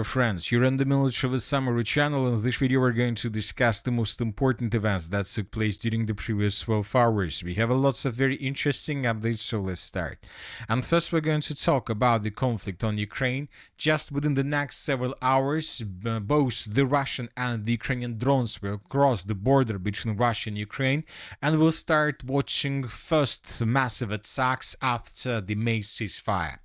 Friends, you're in the military summary channel. In this video we're going to discuss the most important events that took place during the previous 12 hours. We have lots of very interesting updates, so let's start. And first we're going to talk about the conflict on Ukraine. Just within the next several hours, both the Russian and the Ukrainian drones will cross the border between Russia and Ukraine, and we'll start watching first massive attacks after the May ceasefire.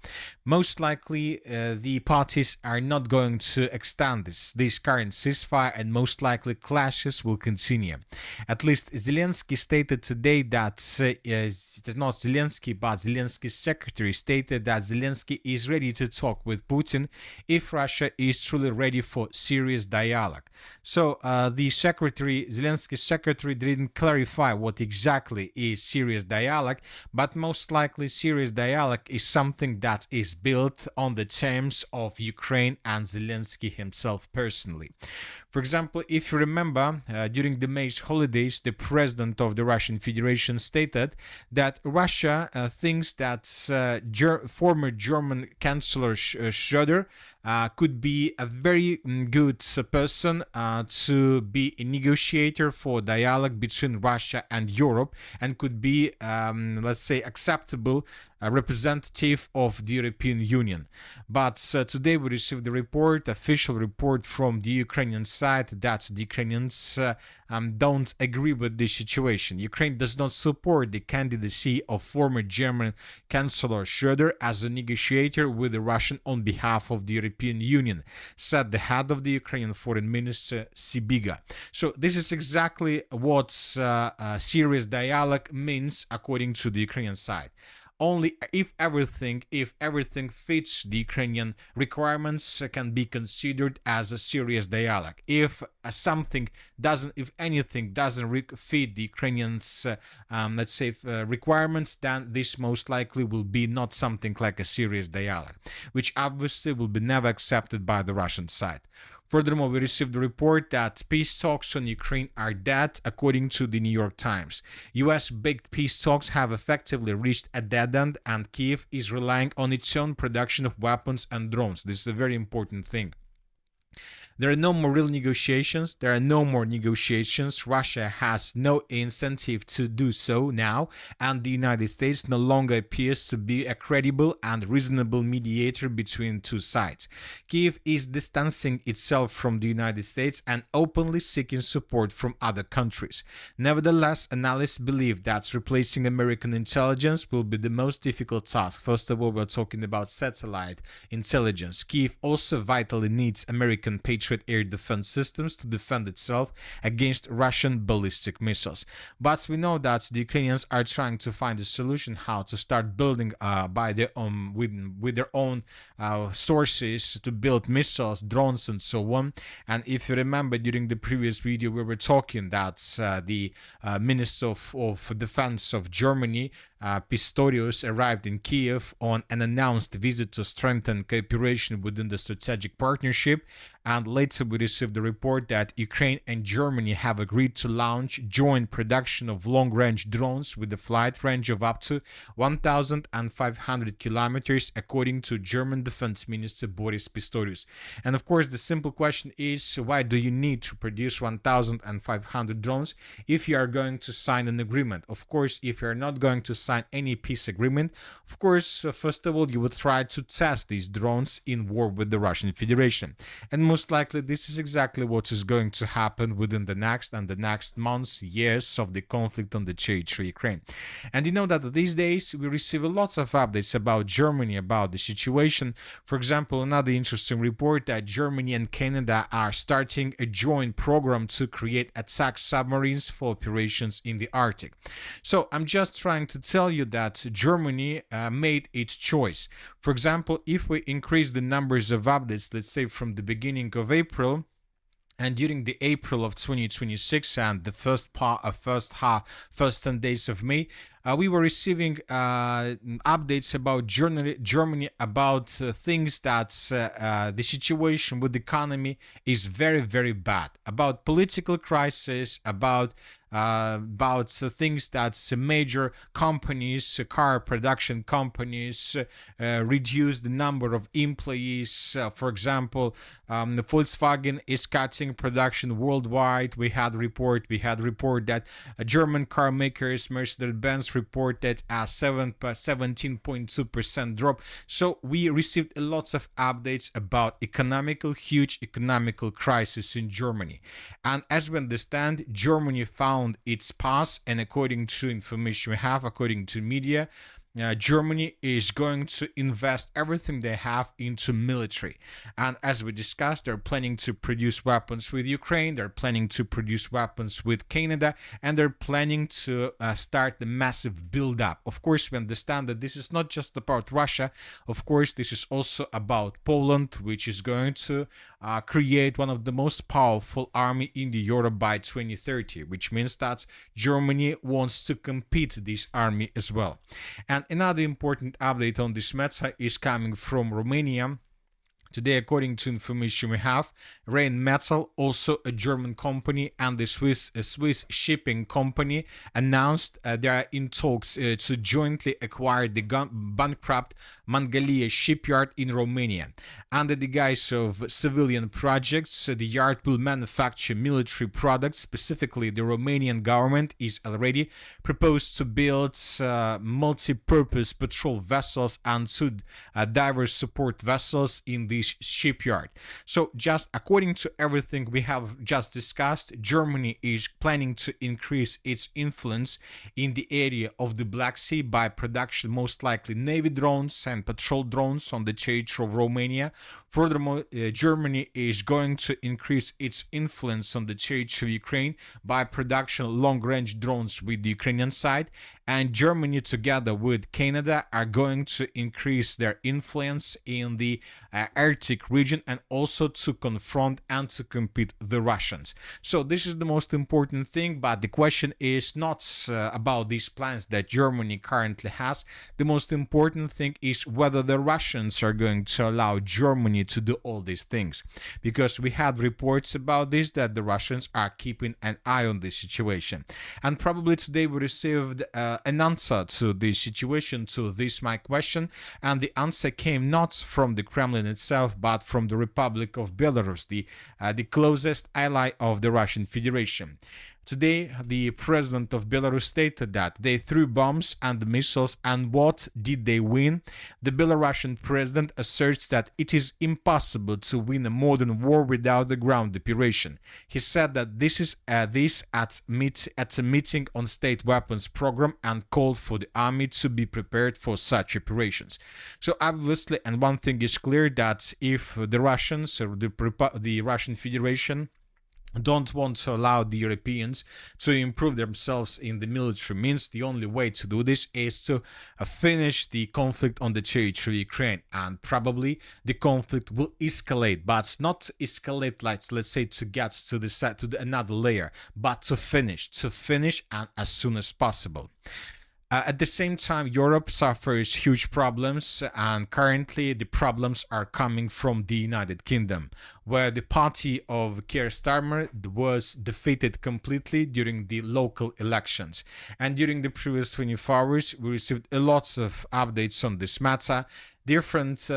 Most likely the parties are not going to extend this current ceasefire, and most likely clashes will continue. At least Zelensky stated today that not Zelensky, but Zelensky's secretary stated that Zelensky is ready to talk with Putin if Russia is truly ready for serious dialogue. So the Zelensky's secretary didn't clarify what exactly is serious dialogue, but most likely serious dialogue is something that is built on the terms of Ukraine and Zelensky himself personally. For example, if you remember, during the May holidays, the president of the Russian Federation stated that Russia thinks that former German Chancellor Schröder could be a very good person to be a negotiator for dialogue between Russia and Europe, and could be, let's say, acceptable representative of the European Union. But today we received the report, official report from the Ukrainian side, that the Ukrainians don't agree with this situation. Ukraine does not support the candidacy of former German Chancellor Schröder as a negotiator with the Russian on behalf of the European Union, said the head of the Ukrainian Foreign Minister Sybiga. So this is exactly what serious dialogue means according to the Ukrainian side. Only if everything fits the Ukrainian requirements can be considered as a serious dialogue. If anything doesn't fit the Ukrainians, let's say, requirements, then this most likely will be not something like a serious dialogue, which obviously will be never accepted by the Russian side. Furthermore, we received a report that peace talks on Ukraine are dead, according to the New York Times. US-backed peace talks have effectively reached a dead end, and Kiev is relying on its own production of weapons and drones. This is a very important thing. There are no more real negotiations. Russia has no incentive to do so now, and the United States no longer appears to be a credible and reasonable mediator between two sides. Kiev is distancing itself from the United States and openly seeking support from other countries. Nevertheless, analysts believe that replacing American intelligence will be the most difficult task. First of all, we're talking about satellite intelligence. Kiev also vitally needs American Patriot air defense systems to defend itself against Russian ballistic missiles. But we know that the Ukrainians are trying to find a solution how to start building with their own sources to build missiles, drones, and so on. And if you remember, during the previous video, we were talking that the Minister of Defense of Germany, Pistorius, arrived in Kiev on an announced visit to strengthen cooperation within the strategic partnership. And later we received the report that Ukraine and Germany have agreed to launch joint production of long-range drones with a flight range of up to 1,500 kilometers, according to German Defense Minister Boris Pistorius. And of course, the simple question is, why do you need to produce 1,500 drones if you are going to sign an agreement? Of course, if you are not going to sign any peace agreement, of course, first of all, you would try to test these drones in war with the Russian Federation. And most likely this is exactly what is going to happen within the next months, years of the conflict on the territory of Ukraine. And you know that these days we receive lots of updates about Germany, about the situation. For example, another interesting report that Germany and Canada are starting a joint program to create attack submarines for operations in the Arctic. So I'm just trying to tell you that Germany made its choice. For example, if we increase the numbers of updates, let's say from the beginning of April, and during the April of 2026 and the first 10 days of May, we were receiving updates about Germany about things that the situation with the economy is very, very bad, about political crisis, about things that major companies, car production companies, reduce the number of employees. For example, Volkswagen is cutting production worldwide. We had report that German car makers, Mercedes-Benz, reported a 17.2% drop. So we received lots of updates about huge economical crisis in Germany. And as we understand, Germany found its path, and according to information we have, according to media, Germany is going to invest everything they have into military. And as we discussed, they're planning to produce weapons with Ukraine, they're planning to produce weapons with Canada, and they're planning to start the massive build-up. Of course, we understand that this is not just about Russia. Of course, this is also about Poland, which is going to create one of the most powerful army in the Europe by 2030, which means that Germany wants to compete this army as well. And another important update on this matter is coming from Romania. Today, according to information we have, Rheinmetall, also a German company, and the Swiss shipping company announced they are in talks to jointly acquire the bankrupt Mangalia shipyard in Romania. Under the guise of civilian projects, the yard will manufacture military products. Specifically, the Romanian government is already proposed to build multi-purpose patrol vessels and two diverse support vessels in the shipyard. So just according to everything we have just discussed, Germany is planning to increase its influence in the area of the Black Sea by production, most likely Navy drones and patrol drones on the territory of Romania. Furthermore, Germany is going to increase its influence on the territory of Ukraine by production long-range drones with the Ukrainian side. And Germany, together with Canada, are going to increase their influence in the Arctic region and also to confront and to compete the Russians. So this is the most important thing, but the question is not about these plans that Germany currently has. The most important thing is whether the Russians are going to allow Germany to do all these things. Because we had reports about this, that the Russians are keeping an eye on this situation. And probably today we received an answer to this situation, to this my question, and the answer came not from the Kremlin itself, but from the Republic of Belarus, the closest ally of the Russian Federation. Today, the president of Belarus stated that they threw bombs and missiles, and what did they win? The Belarusian president asserts that it is impossible to win a modern war without a ground operation. He said that this is at a meeting on state weapons program and called for the army to be prepared for such operations. So obviously, and one thing is clear, that if the Russians or the Russian Federation don't want to allow the Europeans to improve themselves in the military means, the only way to do this is to finish the conflict on the territory of Ukraine, and probably the conflict will escalate, but not escalate like, let's say, to get to another layer, but to finish and as soon as possible. At the same time, Europe suffers huge problems, and currently the problems are coming from the United Kingdom, where the party of Keir Starmer was defeated completely during the local elections. And during the previous 24 hours, we received lots of updates on this matter. Different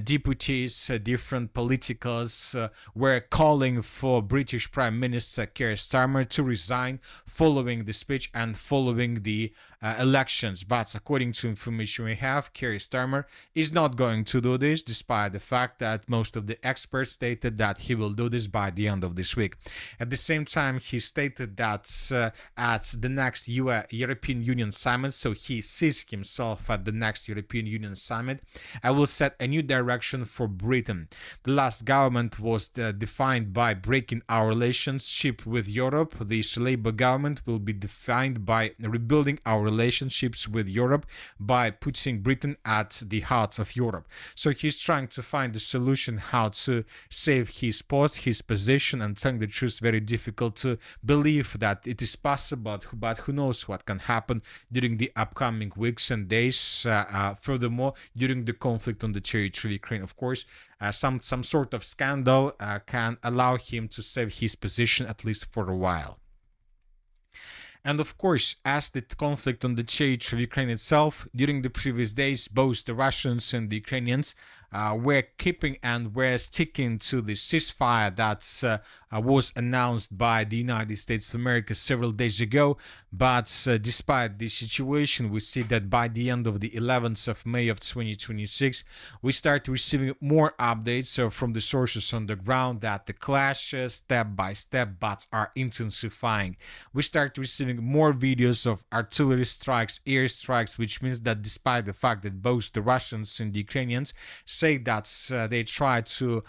deputies, different politicals were calling for British Prime Minister Keir Starmer to resign following the speech and following the elections. But according to information we have, Keir Starmer is not going to do this, despite the fact that most of the experts stated that he will do this by the end of this week. At the same time, he stated that at the next European Union summit, so he sees himself at the next European Union summit, I will set a new direction for Britain. The last government was defined by breaking our relationship with Europe. This Labour government will be defined by rebuilding our relationships with Europe, by putting Britain at the heart of Europe. So he's trying to find a solution how to save his post, his position, and telling the truth, very difficult to believe that it is possible, but who knows what can happen during the upcoming weeks and days. Furthermore, during the conflict on the territory of Ukraine, of course, some sort of scandal can allow him to save his position at least for a while. And of course, as the conflict on the territory of Ukraine itself, during the previous days, both the Russians and the Ukrainians were keeping and were sticking to the ceasefire that was announced by the United States of America several days ago. But despite the situation, we see that by the end of the 11th of May of 2026, we start receiving more updates from the sources on the ground that the clashes step by step but are intensifying. We start receiving more videos of artillery strikes, air strikes, which means that despite the fact that both the Russians and the Ukrainians say that they try to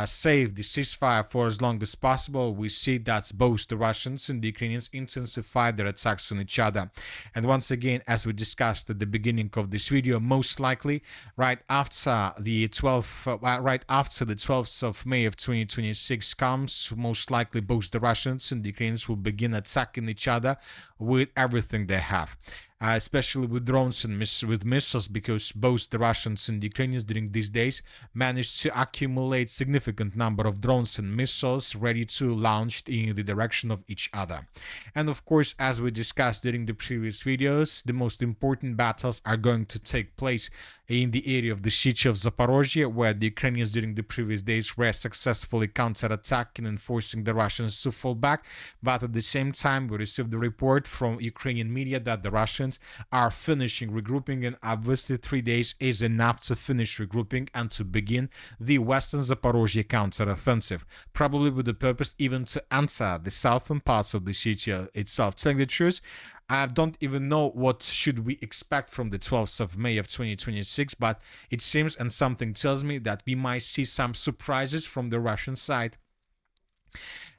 save the ceasefire for as long as possible, we see that both the Russians and the Ukrainians intensify their attacks on each other. And once again, as we discussed at the beginning of this video, most likely right after the 12th of May of 2026 comes, most likely both the Russians and the Ukrainians will begin attacking each other with everything they have. Especially with drones and with missiles, because both the Russians and the Ukrainians during these days managed to accumulate significant number of drones and missiles ready to launch in the direction of each other. And of course, as we discussed during the previous videos, the most important battles are going to take place in the area of the siege of Zaporozhye, where the Ukrainians during the previous days were successfully counterattacking and forcing the Russians to fall back. But at the same time, we received the report from Ukrainian media that the Russians are finishing regrouping, and obviously 3 days is enough to finish regrouping and to begin the Western Zaporozhye counteroffensive, probably with the purpose even to enter the southern parts of the city itself. Telling the truth, I don't even know what should we expect from the 12th of May of 2026, but it seems, and something tells me, that we might see some surprises from the Russian side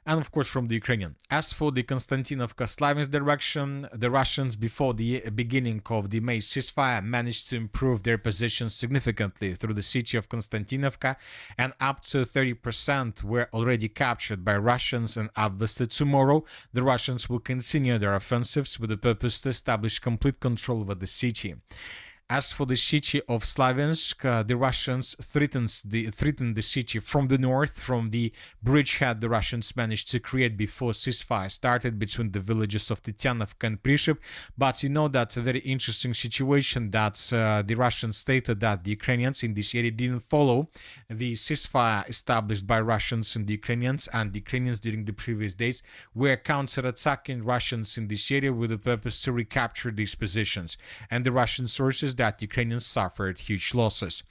and of course from the Ukrainian. As for the Konstantinovka-Slaviansk direction, the Russians before the beginning of the May ceasefire managed to improve their positions significantly through the city of Konstantinovka, and up to 30% were already captured by Russians, and obviously tomorrow the Russians will continue their offensives with the purpose to establish complete control over the city. As for the city of Slaviansk, the Russians threatened the city from the north, from the bridgehead the Russians managed to create before ceasefire started between the villages of Tetianovka and Prishep. But you know, that's a very interesting situation that the Russians stated that the Ukrainians in this area didn't follow the ceasefire established by Russians and the Ukrainians, and the Ukrainians during the previous days were counterattacking Russians in this area with the purpose to recapture these positions. And the Russian sources that Ukrainians suffered huge losses.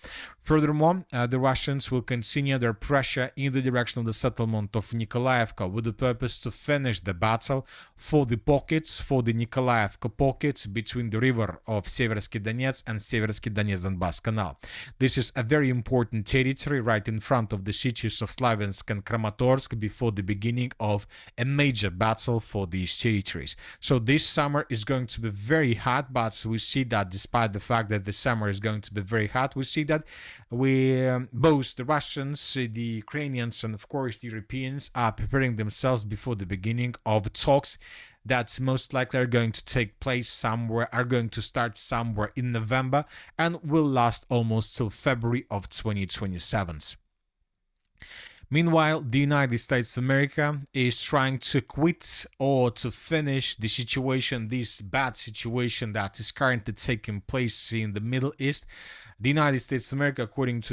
Furthermore, the Russians will continue their pressure in the direction of the settlement of Nikolaevka with the purpose to finish the battle for the pockets, for the Nikolaevka pockets between the river of Seversky Donetsk and Seversky Donetsk-Donbass Canal. This is a very important territory right in front of the cities of Slaviansk and Kramatorsk before the beginning of a major battle for these territories. So this summer is going to be very hot, but we see that despite the fact that the summer is going to be very hot, we see that both the Russians, the Ukrainians, and of course the Europeans are preparing themselves before the beginning of talks that most likely are going to take place somewhere, are going to start somewhere in November and will last almost till February of 2027. Meanwhile, the United States of America is trying to quit or to finish the situation, this bad situation that is currently taking place in the Middle East. The United States of America, according to